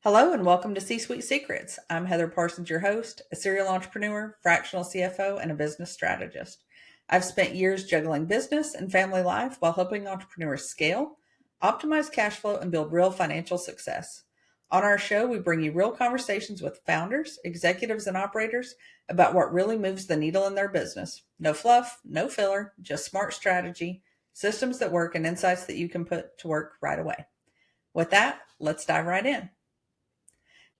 Hello and welcome to C-Suite Secrets. I'm Heather Parsons, your host, a serial entrepreneur, fractional CFO, and a business strategist. I've spent years juggling business and family life while helping entrepreneurs scale, optimize cash flow, and build real financial success. On our show, we bring you real conversations with founders, executives, and operators about what really moves the needle in their business. No fluff, no filler, just smart strategy, systems that work, and insights that you can put to work right away. With that, let's dive right in.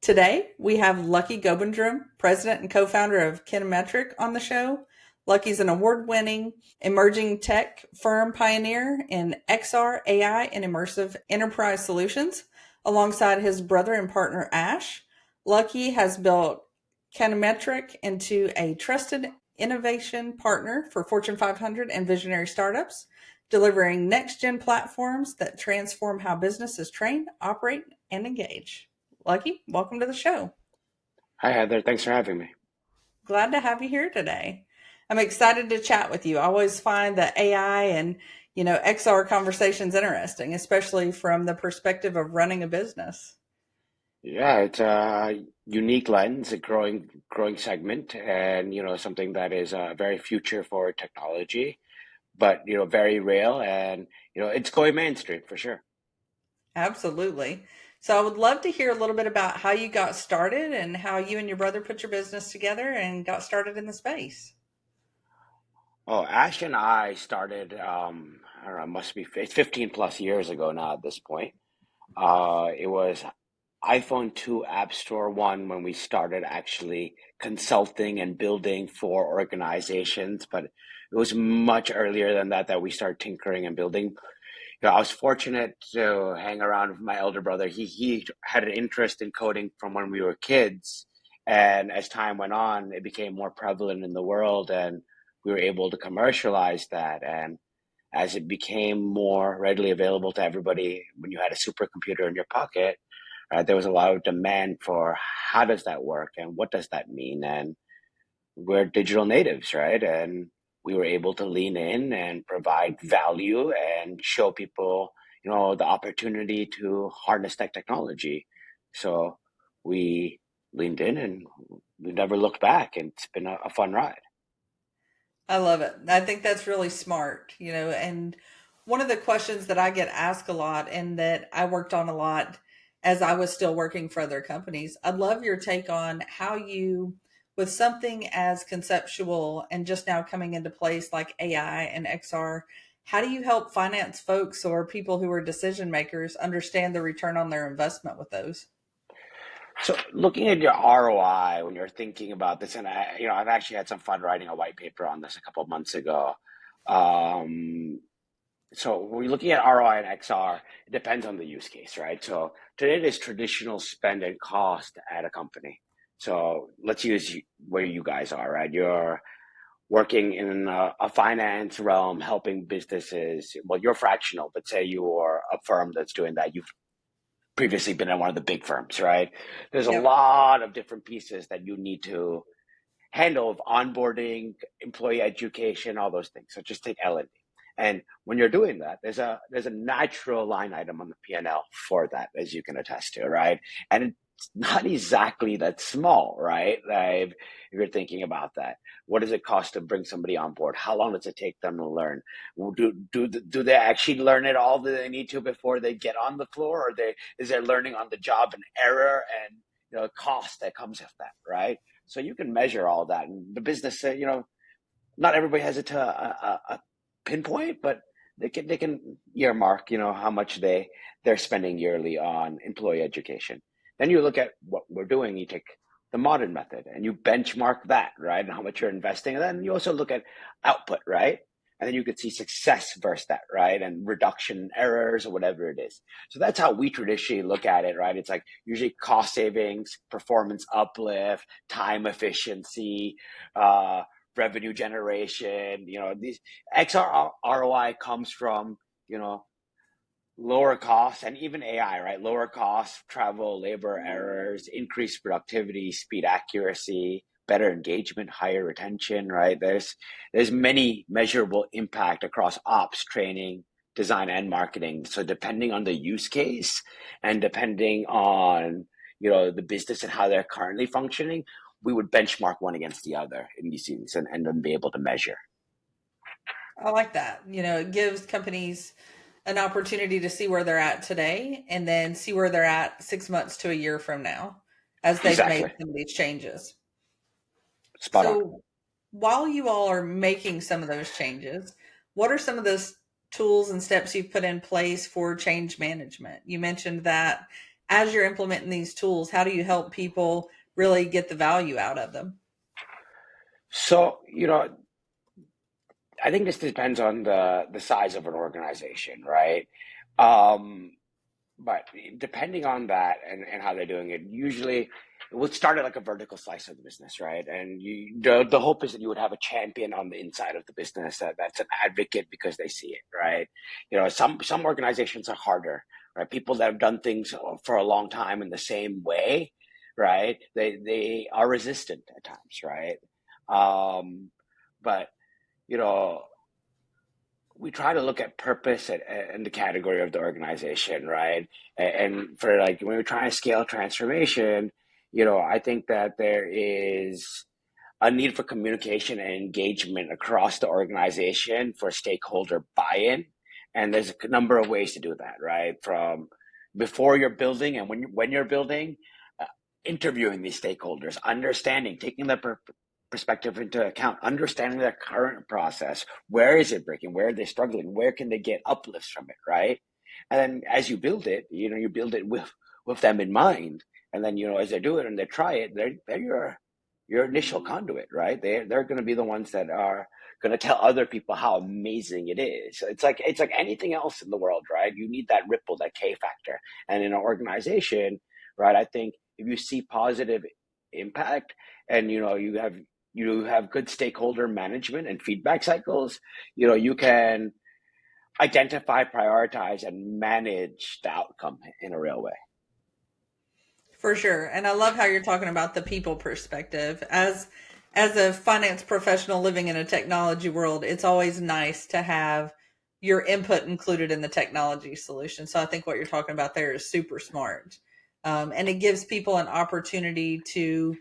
Today, we have Lucky Gobindram, president and co-founder of Kinemeric, on the show. Lucky's an award-winning emerging tech firm pioneer in XR, AI, and immersive enterprise solutions. Alongside his brother and partner, Ash, Lucky has built Kinemeric into a trusted innovation partner for Fortune 500 and visionary startups, delivering next-gen platforms that transform how businesses train, operate, and engage. Lucky, welcome to the show. Hi, Heather. Thanks for having me. Glad to have you here today. I'm excited to chat with you. I always find the AI and XR conversations interesting, especially from the perspective of running a business. Yeah, it's a unique lens, a growing segment, and something that is very future forward technology, but very real, and it's going mainstream for sure. Absolutely. So I would love to hear a little bit about how you got started and how you and your brother put your business together and got started in the space. Oh, Ash and I started, I don't know, it's 15 plus years ago now at this point. It was iPhone 2 App Store 1 when we started actually consulting and building for organizations, but it was much earlier than that we started tinkering and building. I was fortunate to hang around with my elder brother. He had an interest in coding from when we were kids, and as time went on, it became more prevalent in the world, and we were able to commercialize that. And as it became more readily available to everybody, when you had a supercomputer in your pocket, there was a lot of demand for how does that work and what does that mean? And we're digital natives, right? And we were able to lean in and provide value and show people, the opportunity to harness that technology. So we leaned in and we never looked back, and it's been a fun ride. I love it. I think that's really smart, and one of the questions that I get asked a lot and that I worked on a lot as I was still working for other companies, I'd love your take on how you, with something as conceptual and just now coming into place like AI and XR, how do you help finance folks or people who are decision makers understand the return on their investment with those? So looking at your ROI when you're thinking about this, and I've actually had some fun writing a white paper on this a couple of months ago. Um, so when you're looking at ROI and XR, it depends on the use case, right? So today it is traditional spend and cost at a company. So let's use where you guys are, right? You're working in a finance realm, helping businesses. Well, you're fractional, but say you are a firm that's doing that. You've previously been in one of the big firms, right? There's a Yep. lot of different pieces that you need to handle of onboarding, employee education, all those things. So just take L&D. And when you're doing that, there's a natural line item on the P&L for that, as you can attest to, right? And it's not exactly that small, right? Like, if you're thinking about that, what does it cost to bring somebody on board? How long does it take them to learn? Do they actually learn it all that they need to before they get on the floor, or is there learning on the job and error and cost that comes with that, right? So you can measure all that, and the business, not everybody has it to a pinpoint, but they can earmark, how much they're spending yearly on employee education. Then you look at what we're doing. You take the modern method and you benchmark that, right, and how much you're investing. And then you also look at output, right? And then you could see success versus that, right? And reduction in errors or whatever it is. So that's how we traditionally look at it, right? It's like usually cost savings, performance uplift, time efficiency, revenue generation. These XR ROI comes from, lower costs and even AI, right? Lower costs, travel, labor errors, increased productivity, speed, accuracy, better engagement, higher retention, right? There's many measurable impact across ops, training, design, and marketing. So depending on the use case and depending on the business and how they're currently functioning, we would benchmark one against the other in these things and then be able to measure. I like that. It gives companies an opportunity to see where they're at today and then see where they're at 6 months to a year from now as they've made Exactly. some of these changes. Spot on. So while you all are making some of those changes, what are some of those tools and steps you've put in place for change management? You mentioned that as you're implementing these tools, how do you help people really get the value out of them? So, I think this depends on the size of an organization, right? Um, but depending on that and how they're doing it, usually it would start at like a vertical slice of the business, right? And the hope is that you would have a champion on the inside of the business that's an advocate because they see it, right? Some organizations are harder, right? People that have done things for a long time in the same way, right? They are resistant at times, right? But you know we try to look at purpose and the category of the organization, right? And for like when we're trying to scale transformation, I think that there is a need for communication and engagement across the organization for stakeholder buy-in. And there's a number of ways to do that, right? From before you're building and when you're building, uh, interviewing these stakeholders, understanding, taking their perspective into account, understanding their current process. Where is it breaking? Where are they struggling? Where can they get uplifts from it, right? And then as you build it, you build it with them in mind. And then, as they do it and they try it, they're your initial conduit, right? They're going to be the ones that are going to tell other people how amazing it is. It's like anything else in the world, right? You need that ripple, that K factor. And in an organization, right, I think if you see positive impact and you have good stakeholder management and feedback cycles, you can identify, prioritize, and manage the outcome in a real way. For sure. And I love how you're talking about the people perspective. As a finance professional living in a technology world, it's always nice to have your input included in the technology solution. So I think what you're talking about there is super smart. And it gives people an opportunity to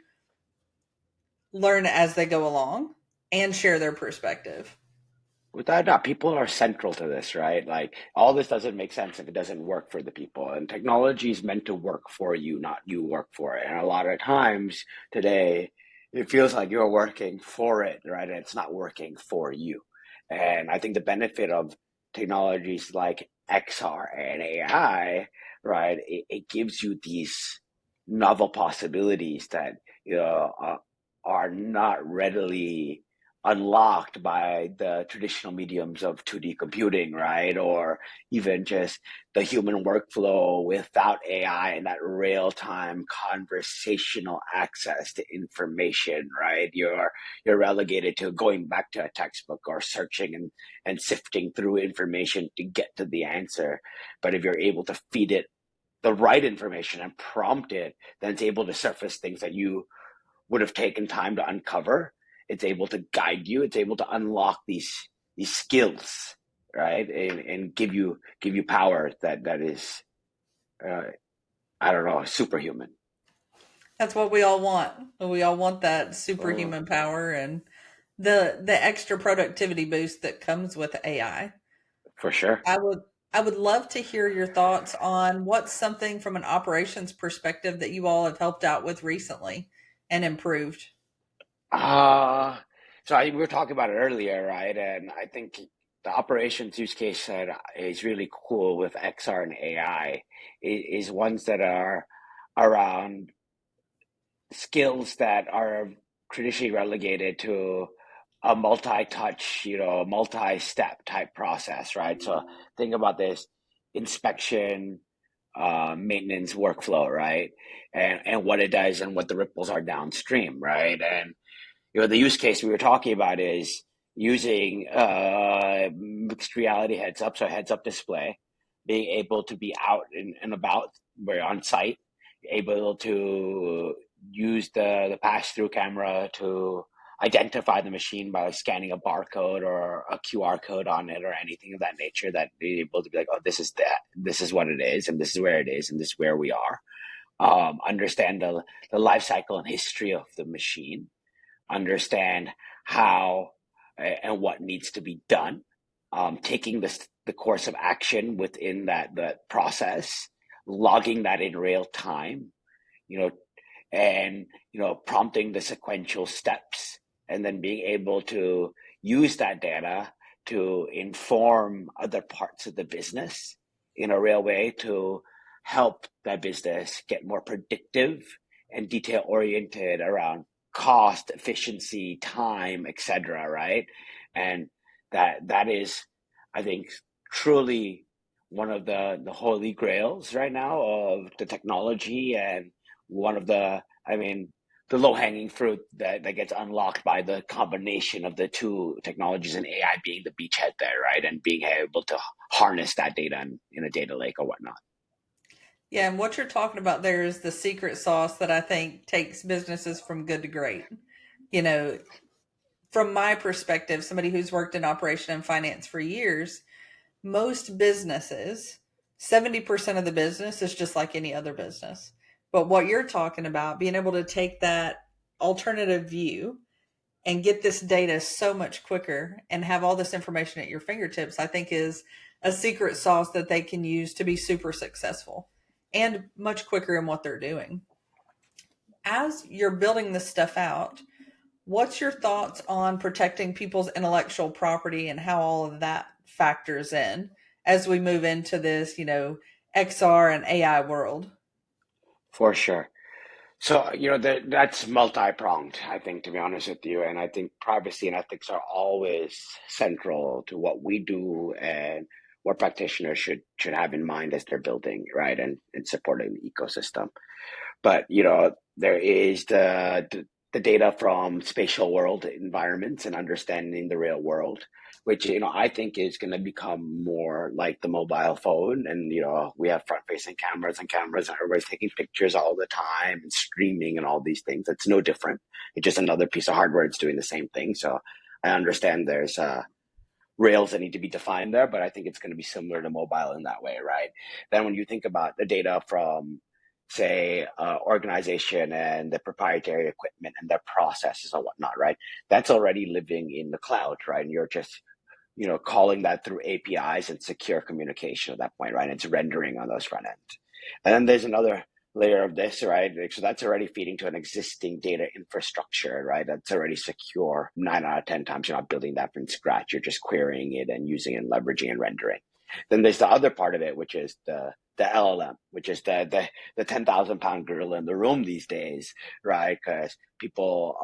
learn as they go along and share their perspective. Without a doubt, people are central to this, right? Like all this doesn't make sense if it doesn't work for the people. And technology is meant to work for you, not you work for it. And a lot of times today, it feels like you're working for it, right? And it's not working for you. And I think the benefit of technologies like XR and AI, right? It gives you these novel possibilities that are not readily unlocked by the traditional mediums of 2D computing, right? Or even just the human workflow without AI and that real time conversational access to information, right? You're relegated to going back to a textbook or searching and sifting through information to get to the answer. But if you're able to feed it the right information and prompt it, then it's able to surface things that you would have taken time to uncover. It's able to guide you. It's able to unlock these skills, right, and give you power that is, uh, I don't know, superhuman. That's what we all want. We all want that Uh, superhuman power and the extra productivity boost that comes with AI. for sure. I would I would love to hear your thoughts on what's something from an operations perspective that you all have helped out with recently and improved. Uh, we were talking about it earlier, right? And I think the operations use case that is really cool with XR and AI is ones that are around skills that are traditionally relegated to a multi-touch, multi-step type process, right? So think about this inspection, maintenance workflow, right? And what it does and what the ripples are downstream, right? And the use case we were talking about is using mixed reality heads up, so heads up display, being able to be out and about, we're on site, able to use the pass through camera to identify the machine by scanning a barcode or a QR code on it or anything of that nature, that be able to be like, oh, this is what it is, and this is where it is, and this is where we are. understand the life cycle and history of the machine, understand how and what needs to be done, taking the course of action within that process, logging that in real time, you know, and prompting the sequential steps, and then being able to use that data to inform other parts of the business in a real way to help that business get more predictive and detail oriented around cost, efficiency, time, etc. Right, and that is, I think, truly one of the holy grails right now of the technology, and one of the low hanging fruit that gets unlocked by the combination of the two technologies, and AI being the beachhead there, right? And being able to harness that data in a data lake or whatnot. Yeah, and what you're talking about there is the secret sauce that I think takes businesses from good to great. You know, from my perspective, somebody who's worked in operation and finance for years, most businesses, 70% of the business is just like any other business. But what you're talking about, being able to take that alternative view and get this data so much quicker and have all this information at your fingertips, I think is a secret sauce that they can use to be super successful and much quicker in what they're doing. As you're building this stuff out, what's your thoughts on protecting people's intellectual property and how all of that factors in as we move into this, XR and AI world? For sure. So, that's multi-pronged, I think, to be honest with you. And I think privacy and ethics are always central to what we do and what practitioners should have in mind as they're building, right, and supporting the ecosystem. But there is the data from spatial world environments and understanding the real world, which I think is going to become more like the mobile phone. And we have front facing cameras and everybody's taking pictures all the time and streaming and all these things. It's no different. It's just another piece of hardware that's doing the same thing. So I understand there's rails that need to be defined there, but I think it's going to be similar to mobile in that way, right? Then when you think about the data from, say, organization and the proprietary equipment and their processes and whatnot, right? That's already living in the cloud, right? And you're just, calling that through APIs and secure communication at that point, right? And it's rendering on those front ends. And then there's another layer of this, right? So that's already feeding to an existing data infrastructure, right? That's already secure. 9 out of 10 times, you're not building that from scratch. You're just querying it and using it and leveraging and rendering. Then there's the other part of it, which is the LLM, which is the 10,000 pound gorilla in the room these days, right? Because people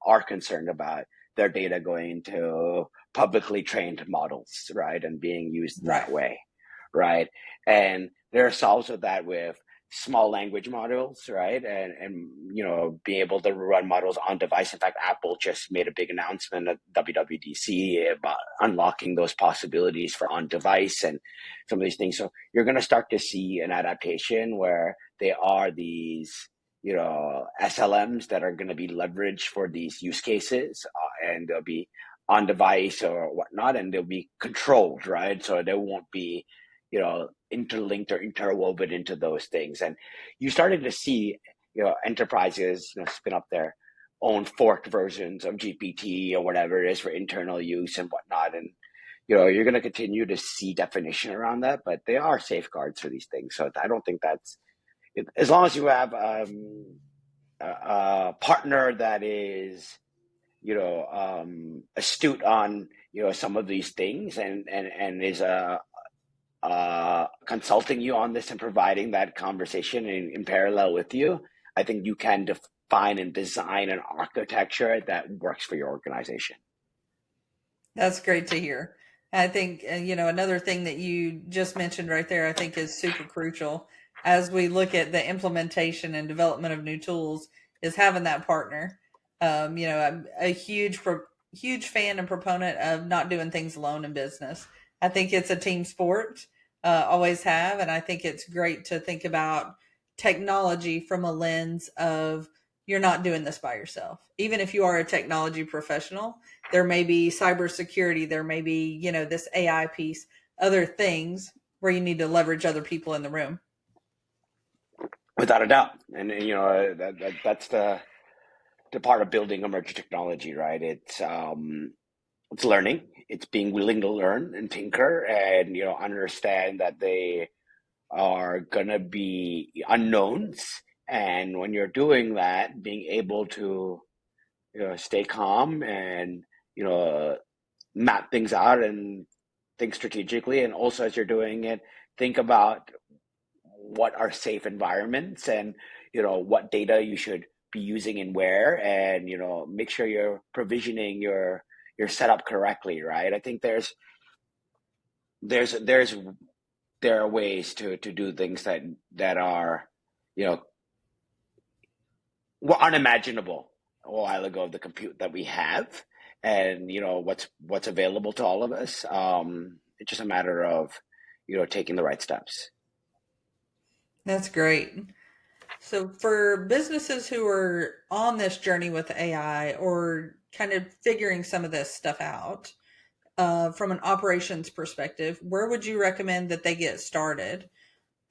are concerned about their data going to publicly trained models, right, and being used Right. that way, right? And there are solves with that with small language models, right? And being able to run models on device. In fact, Apple just made a big announcement at WWDC about unlocking those possibilities for on device and some of these things. So you're going to start to see an adaptation where they are these SLMs that are going to be leveraged for these use cases, and they'll be on device or whatnot, and they'll be controlled, right? So they won't be interlinked or interwoven into those things. And you started to see enterprises spin up their own forked versions of GPT or whatever it is for internal use and whatnot. And you're going to continue to see definition around that, but there are safeguards for these things. So I don't think that's it, as long as you have a partner that is astute on some of these things, and is consulting you on this and providing that conversation in parallel with you. I think you can define and design an architecture that works for your organization. That's great to hear. I think, another thing that you just mentioned right there, I think is super crucial as we look at the implementation and development of new tools is having that partner. I'm a huge fan and proponent of not doing things alone in business. I think it's a team sport, always have. And I think it's great to think about technology from a lens of you're not doing this by yourself. Even if you are a technology professional, there may be cybersecurity, there may be, this AI piece, other things where you need to leverage other people in the room. Without a doubt. And that's the part of building emerging technology, right? It's learning. It's being willing to learn and tinker, and understand that they are gonna be unknowns. And when you're doing that, being able to stay calm and you know map things out and think strategically, and also as you're doing it, think about what are safe environments, and what data you should be using and where, and make sure you're provisioning your setup correctly, right? I think there's there are ways to do things that are you know were unimaginable a while ago, of the compute that we have, and what's available to all of us. It's just a matter of taking the right steps. That's great. So, for businesses who are on this journey with AI or kind of figuring some of this stuff out, from an operations perspective, where would you recommend that they get started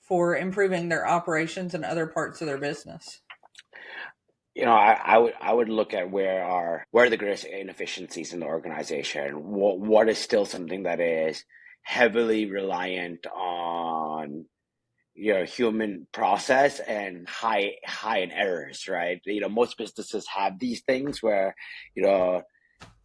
for improving their operations and other parts of their business? I would look at where are the greatest inefficiencies in the organization. What is still something that is heavily reliant on human process and high in errors, right? Most businesses have these things where you know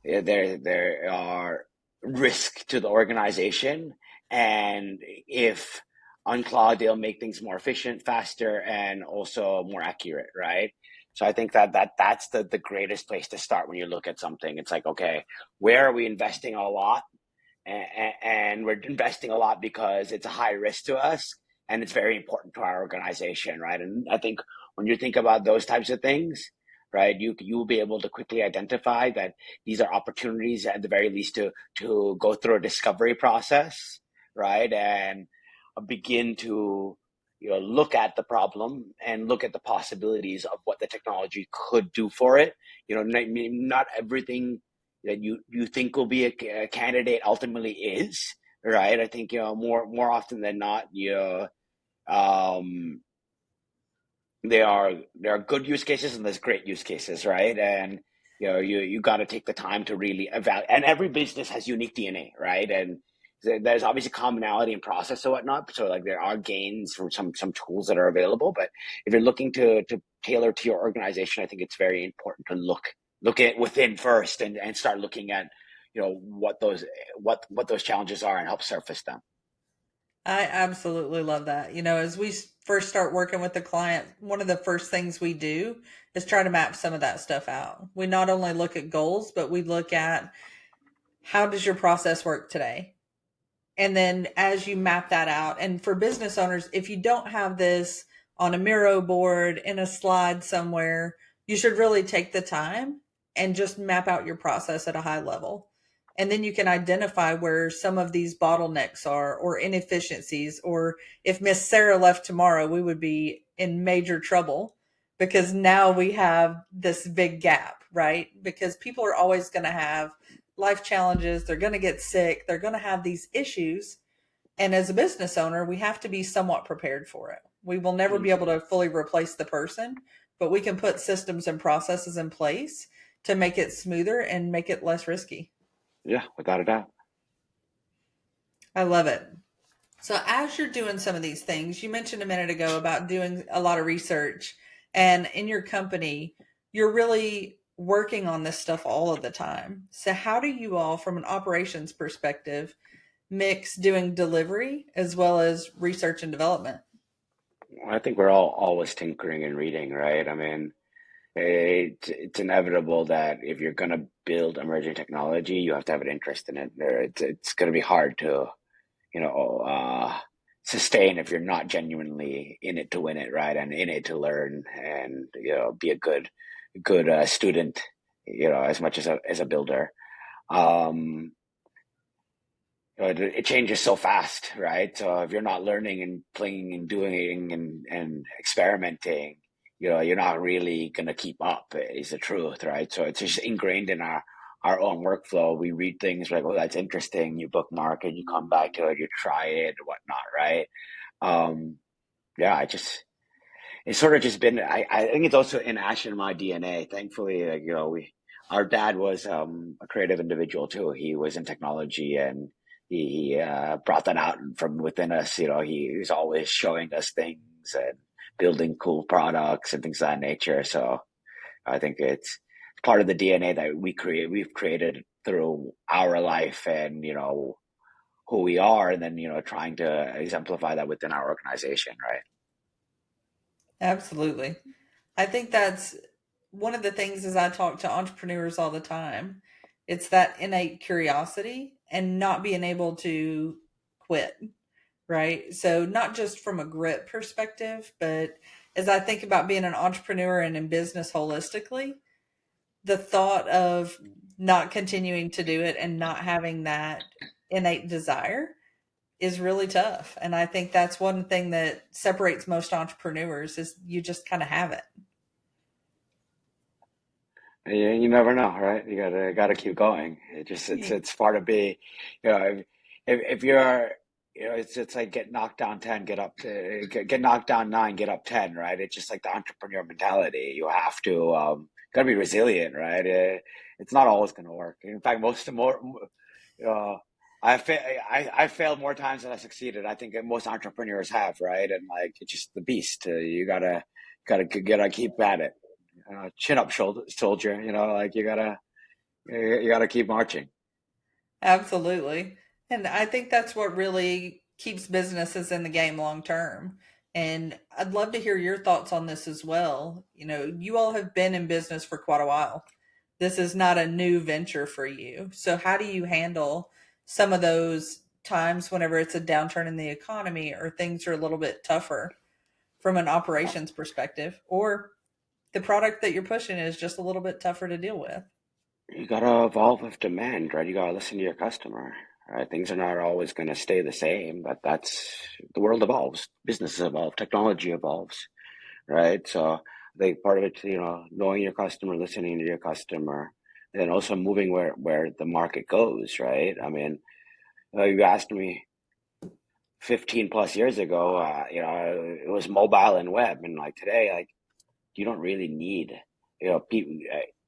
there are risk to the organization, and if unclogged, they'll make things more efficient, faster, and also more accurate, right? So I think that's the greatest place to start when you look at something. It's like, okay, where are we investing a lot? And we're investing a lot because it's a high risk to us, and it's very important to our organization, right? And I think when you think about those types of things, right, you will be able to quickly identify that these are opportunities, at the very least, to go through a discovery process, right, and begin to look at the problem and look at the possibilities of what the technology could do for it. Not everything that you think will be a candidate ultimately is, right. I think more often than not, um, there are good use cases and there's great use cases, right? And you got to take the time to really evaluate. And every business has unique DNA, right? And there's obviously commonality in process and whatnot. So like there are gains from some tools that are available, but if you're looking to tailor to your organization, I think it's very important to look at within first, and start looking at what those challenges are, and help surface them. I absolutely love that. As we first start working with the client, one of the first things we do is try to map some of that stuff out. We not only look at goals, but we look at how does your process work today? And then as you map that out, and for business owners, if you don't have this on a Miro board in a slide somewhere, you should really take the time and just map out your process at a high level. And then you can identify where some of these bottlenecks are, or inefficiencies, or if Miss Sarah left tomorrow, we would be in major trouble because now we have this big gap, right? Because people are always going to have life challenges. They're going to get sick. They're going to have these issues. And as a business owner, we have to be somewhat prepared for it. We will never be able to fully replace the person, but we can put systems and processes in place to make it smoother and make it less risky. Yeah, without a doubt. I love it. So, as you're doing some of these things, you mentioned a minute ago about doing a lot of research, and in your company, you're really working on this stuff all of the time. So, how do you all, from an operations perspective, mix doing delivery as well as research and development? I think we're all always tinkering and reading, right? I mean, it's inevitable that if you're going to build emerging technology, you have to have an interest in it. It's going to be hard to, you know, sustain if you're not genuinely in it to win it, right? And in it to learn, and be a good student, as much as a builder. Um, it changes so fast, right? So if you're not learning and playing and doing and experimenting, you're not really gonna keep up. Is the truth, right? So it's just ingrained in our own workflow. We read things like, "Oh, that's interesting." You bookmark it, you come back to it, you try it, and whatnot, right? Um, yeah, I just it's sort of just been. I think it's also in Ash and my DNA. Thankfully, like our dad was a creative individual too. He was in technology, and he brought that out from within us. He was always showing us things and building cool products and things of that nature. So I think it's part of the DNA that we've created through our life, and who we are, and then trying to exemplify that within our organization, right? Absolutely. I think that's one of the things as I talk to entrepreneurs all the time. It's that innate curiosity and not being able to quit, right? So not just from a grit perspective, but as I think about being an entrepreneur and in business holistically, the thought of not continuing to do it and not having that innate desire is really tough. And I think that's one thing that separates most entrepreneurs is you just kind of have it. You never know, right? You gotta keep going. It's part of being, if you're, it's like get knocked down 10, get knocked down 9, get up 10, right? It's just like the entrepreneur mentality. You have to gotta be resilient, right? It's not always gonna work. In fact, uh, I failed more times than I succeeded. I think most entrepreneurs have, right? And like it's just the beast. You gotta keep at it. Chin up, soldier. Like you gotta keep marching. Absolutely. And I think that's what really keeps businesses in the game long term. And I'd love to hear your thoughts on this as well. You all have been in business for quite a while. This is not a new venture for you. So, how do you handle some of those times whenever it's a downturn in the economy or things are a little bit tougher from an operations perspective, or the product that you're pushing is just a little bit tougher to deal with? You gotta evolve with demand, right? You gotta listen to your customer, right? Things are not always gonna stay the same, but that's the world evolves, businesses evolve, technology evolves, right? So I think part of it, knowing your customer, listening to your customer, and then also moving where the market goes, right? I mean, you asked me 15 plus years ago, it was mobile and web, and like today, like you don't really need, people,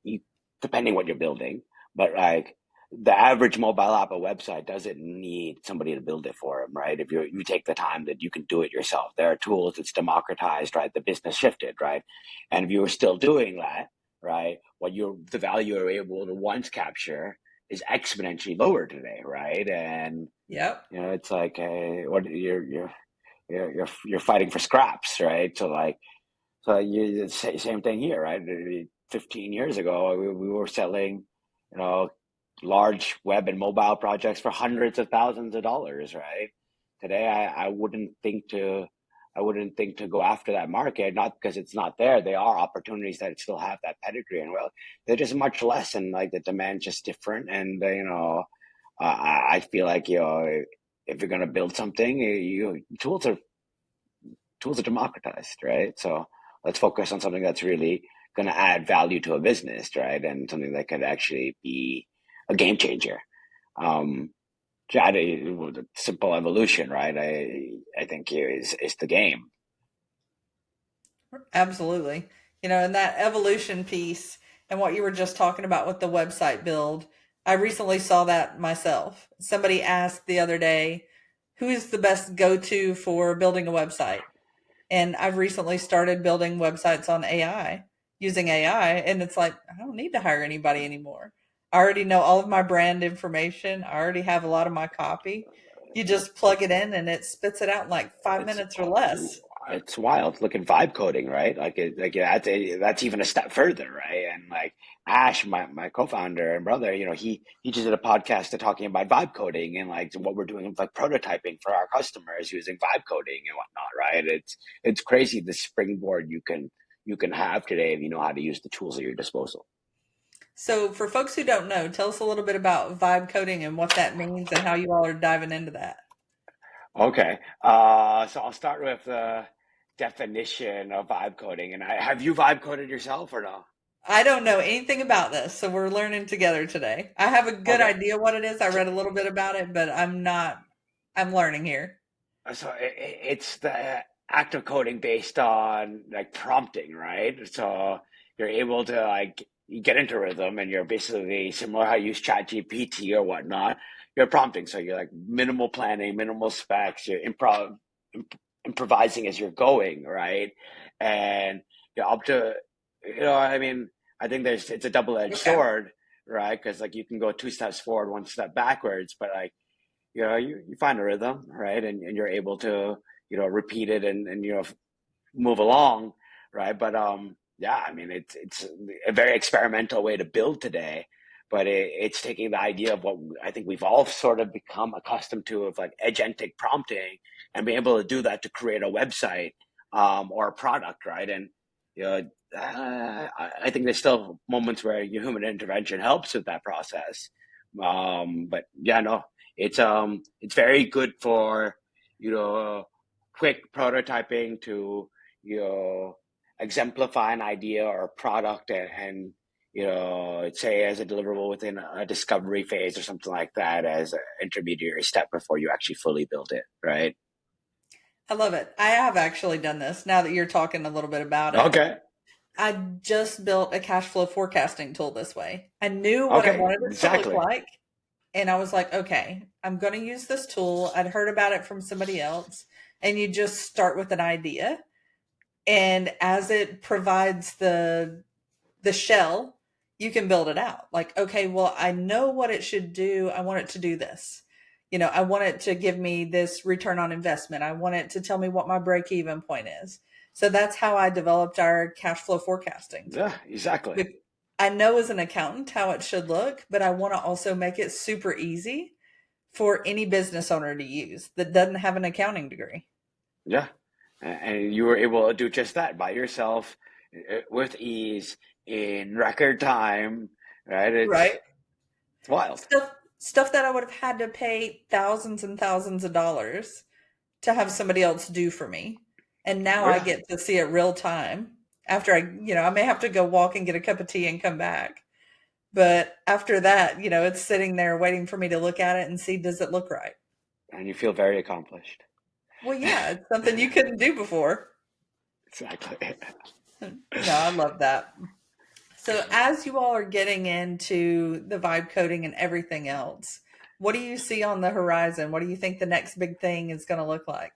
you, depending what you're building, but like the average mobile app or website doesn't need somebody to build it for them, right? If you take the time that you can do it yourself, there are tools, it's democratized, right? The business shifted, right? And if you were still doing that, right, the value you're able to once capture is exponentially lower today, right? And Yep. it's like, what you're fighting for scraps, right? So you same thing here, right? 15 years ago, we were selling, you know, large web and mobile projects for hundreds of thousands of dollars, right? Today, I wouldn't think to go after that market, not because it's not there. There are opportunities that still have that pedigree, and well, they're just much less, and like the demand's just different. And I feel like if you're gonna build something, tools are democratized, right? So let's focus on something that's really going to add value to a business, right? And something that could actually be a game changer. Um, the simple evolution, right? I think is the game. Absolutely. And that evolution piece and what you were just talking about with the website build, I recently saw that myself. Somebody asked the other day, who is the best go to for building a website? And I've recently started building websites on AI, using AI. And it's like, I don't need to hire anybody anymore. I already know all of my brand information. I already have a lot of my copy. You just plug it in and it spits it out in like five It's minutes or less. it's wild. Look at vibe coding, right? That's even a step further, right? And like Ash, my co-founder and brother, he just did a podcast talking about vibe coding and like what we're doing with like prototyping for our customers using vibe coding and whatnot, right? It's crazy the springboard you can have today if you know how to use the tools at your disposal. So, for folks who don't know, tell us a little bit about vibe coding and what that means and how you all are diving into that. Okay, so I'll start with the definition of vibe coding. And have you vibe coded yourself or no? I don't know anything about this, so we're learning together today. I have a good Okay. idea what it is. I So, read a little bit about it, but I'm learning here. so it's the active coding based on like prompting, right? So you're able to like you get into rhythm and you're basically similar how you use chat GPT or whatnot. You're prompting. So you're like minimal planning, minimal specs, you're improvising as you're going, right? And you're up to, I mean, I think it's a double-edged Okay. sword, right? Because like you can go two steps forward, one step backwards, but like you find a rhythm, right? And you're able to, repeat it and move along, right? But yeah, I mean it's a very experimental way to build today, but it's taking the idea of what I think we've all sort of become accustomed to of like agentic prompting and being able to do that to create a website or a product, right? And you know, I think there's still moments where human intervention helps with that process. But yeah, no, it's very good for quick prototyping to you know exemplify an idea or a product and say as a deliverable within a discovery phase or something like that as an intermediary step before you actually fully build it, right? I love it. I have actually done this now that you're talking a little bit about it. Okay. I just built a cash flow forecasting tool this way. I knew what I Okay, wanted it to look exactly. like. And I was like, okay, I'm going to use this tool. I'd heard about it from somebody else. And you just start with an idea. And as it provides the shell, you can build it out. Like, okay, well, I know what it should do. I want it to do this. I want it to give me this return on investment. I want it to tell me what my break even point is. So that's how I developed our cash flow forecasting Yeah, tool. exactly. I know as an accountant how it should look, but I want to also make it super easy for any business owner to use that doesn't have an accounting degree. Yeah. And you were able to do just that by yourself with ease in record time, right? Right. It's wild. Stuff that I would have had to pay thousands and thousands of dollars to have somebody else do for me. And now Oh I yeah. get to see it real time after I may have to go walk and get a cup of tea and come back. But after that, it's sitting there waiting for me to look at it and see, does it look right? And you feel very accomplished. Well, yeah, it's something you couldn't do before. Exactly. No, I love that. So, as you all are getting into the vibe coding and everything else, what do you see on the horizon? What do you think the next big thing is going to look like?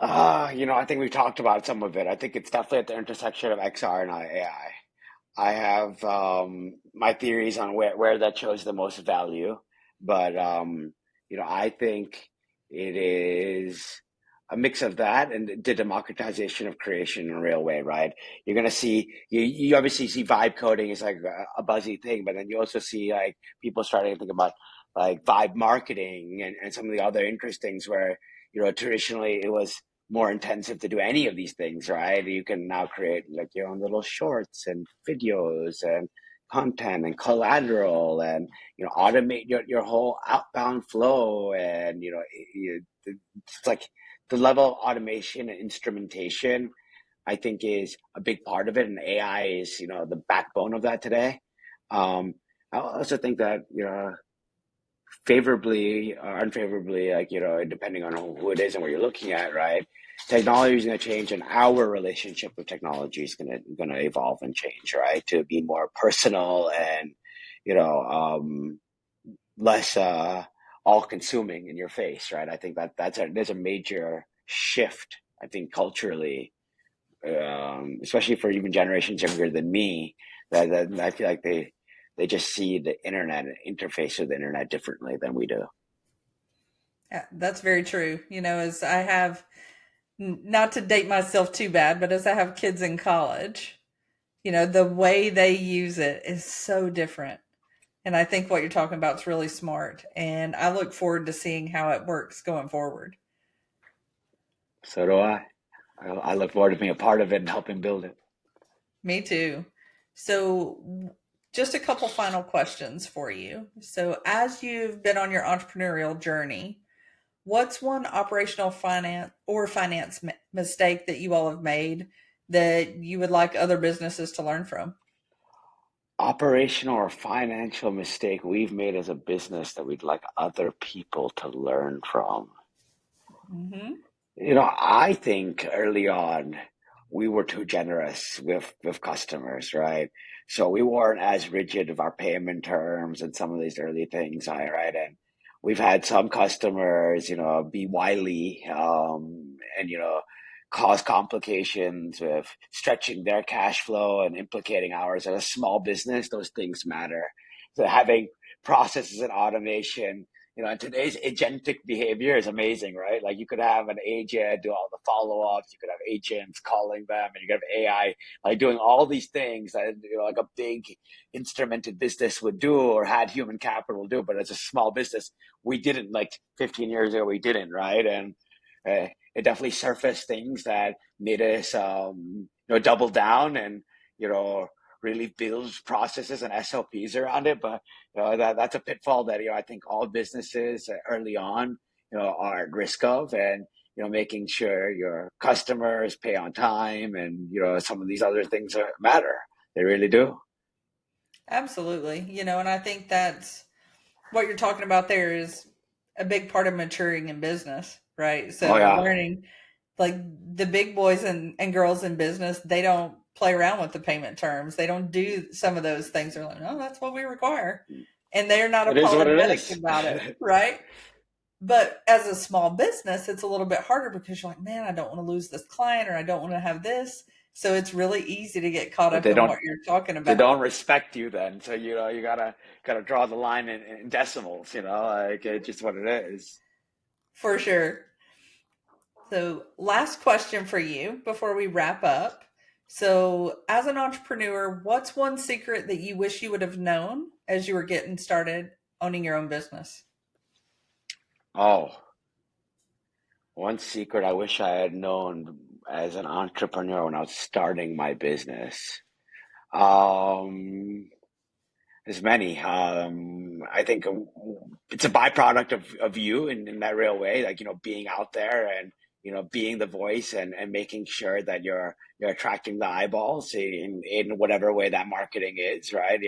I think we've talked about some of it. I think it's definitely at the intersection of XR and AI. I have my theories on where that shows the most value, but I think it is a mix of that and the democratization of creation in a real way, right? You're gonna see you obviously see vibe coding is like a buzzy thing, but then you also see like people starting to think about like vibe marketing and some of the other interesting things where traditionally it was more intensive to do any of these things, right? You can now create like your own little shorts and videos and content and collateral and automate your whole outbound flow and it's like the level of automation and instrumentation I think is a big part of it, and AI is the backbone of that today. I also think that favorably or unfavorably, like, depending on who it is and what you're looking at, right? Technology is going to change and our relationship with technology is going to evolve and change, right? To be more personal and, you know, less, all consuming in your face, right? I think there's a major shift, I think, culturally, especially for even generations younger than me, that I feel like they just see the internet and interface with the internet differently than we do. Yeah, that's very true. As I have, not to date myself too bad, but as I have kids in college, the way they use it is so different. And I think what you're talking about is really smart. And I look forward to seeing how it works going forward. So do I. I look forward to being a part of it and helping build it. Me too. So, just a couple final questions for you. So, as you've been on your entrepreneurial journey, what's one operational finance mistake that you all have made that you would like other businesses to learn from? Operational or financial mistake we've made as a business that we'd like other people to learn from. Hmm. I think early on we were too generous with customers, right? So we weren't as rigid of our payment terms and some of these early things, right? And we've had some customers, be wily, and cause complications with stretching their cash flow and implicating ours. As a small business, those things matter. So having processes and automation, and today's agentic behavior is amazing, right? Like you could have an agent do all the follow-ups, you could have agents calling them, and you could have AI like doing all these things that like a big instrumented business would do or had human capital do. But as a small business, we didn't, like 15 years ago, we didn't, right? And it definitely surfaced things that made us, double down and you know really build processes and SOPs around it. But that's a pitfall that I think all businesses early on are at risk of, and making sure your customers pay on time, and some of these other things matter. They really do. Absolutely. And I think that's what you're talking about there is a big part of maturing in business, right? Oh So yeah. learning like the big boys and girls in business, they don't play around with the payment terms. They don't do some of those things. They're like, no, that's what we require. And they're not It is what it apologetic is. about it, right? But as a small business, it's a little bit harder because you're like, man, I don't want to lose this client or I don't want to have this. So it's really easy to get caught But up they in don't what you're talking they about. don't respect you then. So you gotta draw the line in decimals. Like it's just what it is. For sure. So, last question for you before we wrap up. So, as an entrepreneur, what's one secret that you wish you would have known as you were getting started owning your own business? Oh, one secret I wish I had known as an entrepreneur when I was starting my business. Um, there's many. I think it's a byproduct of you in that real way, like, being out there and, being the voice and making sure that you're attracting the eyeballs in whatever way that marketing is, right?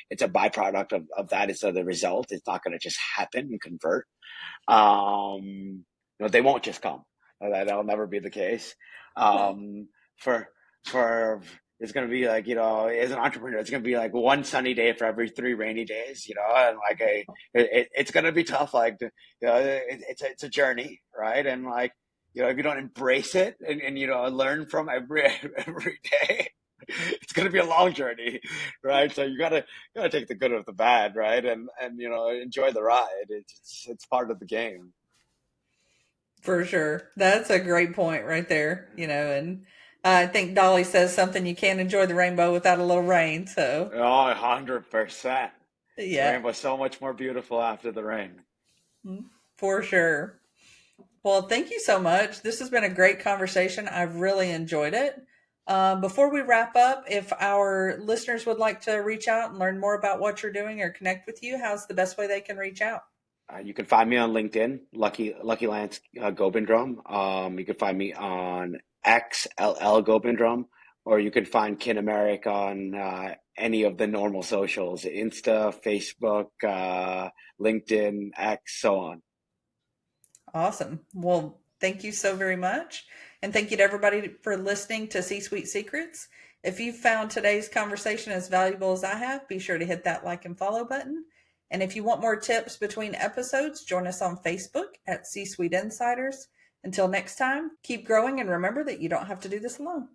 It's a byproduct of that. It's the result. It's not going to just happen and convert. They won't just come. That'll never be the case. Um, for for it's gonna be like, as an entrepreneur, it's gonna be like one sunny day for every three rainy days, and like it's gonna be tough. Like, it's a journey, right? And like, if you don't embrace it and learn from every day, it's gonna be a long journey, right? So you gotta take the good with the bad, right? And enjoy the ride. It's part of the game. For sure. That's a great point right there, and I think Dolly says something you can't enjoy the rainbow without a little rain. So, Oh, 100%. The yeah, rainbow's so much more beautiful after the rain. for sure. Well, thank you so much. This has been a great conversation. I've really enjoyed it. Before we wrap up, if our listeners would like to reach out and learn more about what you're doing or connect with you, how's the best way they can reach out? You can find me on LinkedIn, Lucky Lance Gobindram. You can find me on XLL Gobindram, or you can find Kinemeric on any of the normal socials: Insta, Facebook, LinkedIn, X, so on. Awesome. Well, thank you so very much. And thank you to everybody for listening to C Suite Secrets. If you found today's conversation as valuable as I have, be sure to hit that like and follow button. And if you want more tips between episodes, join us on Facebook at C Suite Insiders. Until next time, keep growing and remember that you don't have to do this alone.